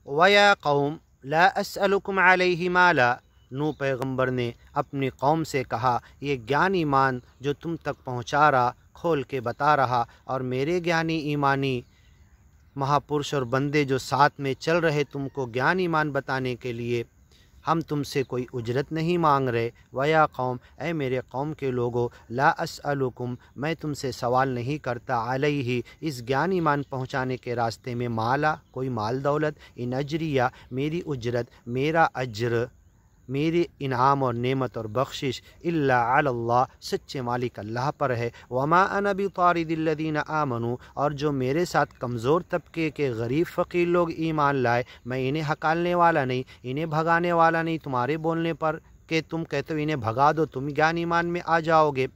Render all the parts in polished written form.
وَيَا قَوْمِ لَا أَسْأَلُكُمْ عَلَيْهِ مَالًا، نوح پیغمبر نے اپنی قوم سے کہا یہ گیان ایمان جو تم تک پہنچا رہا کھول کے بتا رہا، اور میرے گیانی ایمانی مہاپرش اور بندے جو ساتھ میں چل رہے تم کو گیان ایمان بتانے کے لیے، ہم تم سے کوئی اجرت نہیں مانگ رہے۔ وَيَا قوم، اے میرے قوم کے لوگو، لا اسألکم، میں تم سے سوال نہیں کرتا، علیہ، اس گیان ایمان پہنچانے کے راستے میں، مالا، کوئی مال دولت، ان اجریہ، میری اجرت، میرا اجر، میری انعام اور نعمت اور بخشش، الا علی اللہ، سچے مالک اللہ پر ہے۔ وما انا بطارد الذین آمنوا، اور جو میرے ساتھ کمزور طبقے کے غریب فقیر لوگ ایمان لائے، میں انہیں ہکالنے والا نہیں، انہیں بھگانے والا نہیں تمہارے بولنے پر کہ تم کہتے ہو انہیں بھگا دو تم گیان ایمان میں آ جاؤ گے۔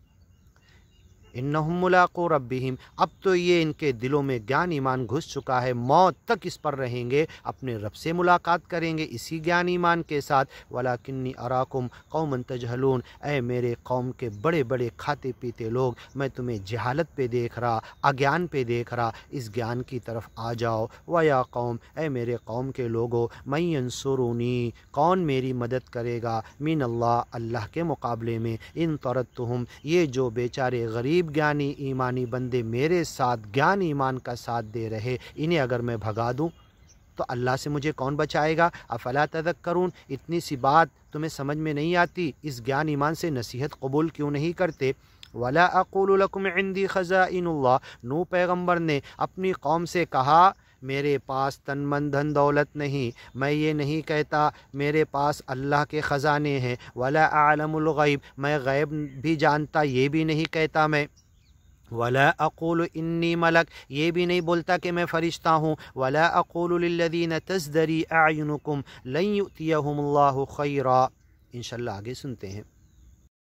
انہم ملاقو ربہم، اب تو یہ ان کے دلوں میں گیان ایمان گھس چکا ہے، موت تک اس پر رہیں گے، اپنے رب سے ملاقات کریں گے اسی گیان ایمان کے ساتھ۔ ولیکنی اراکم قوما تجہلون، اے میرے قوم کے بڑے بڑے کھاتے پیتے لوگ، میں تمہیں جہالت پہ دیکھ رہا، اگیان پہ دیکھ رہا، اس گیان کی طرف آ جاؤ۔ ویا قوم، اے میرے قوم کے لوگو، من ینصرونی، کون میری مدد کرے گا، من اللہ، اللہ کے مقابلے میں، ان طردتہم، یہ جو بیچارے غریب گیانی ایمانی بندے میرے ساتھ گیان ایمان کا ساتھ دے رہے، انہیں اگر میں بھگا دوں تو اللہ سے مجھے کون بچائے گا؟ افلا تذکرون، اتنی سی بات تمہیں سمجھ میں نہیں آتی؟ اس گیان ایمان سے نصیحت قبول کیوں نہیں کرتے؟ ولا اقول لکم عندی خزائن اللہ، نوح پیغمبر نے اپنی قوم سے کہا میرے پاس تن من دھن دولت نہیں، میں یہ نہیں کہتا میرے پاس اللہ کے خزانے ہیں، ولا اعلم الغیب، میں غیب بھی جانتا یہ بھی نہیں کہتا میں، ولا اقول انی ملک، یہ بھی نہیں بولتا کہ میں فرشتہ ہوں، ولا اقول للذین تزدری اعینکم لن یؤتیہم اللہ خیرا۔ انشاءاللہ آگے سنتے ہیں۔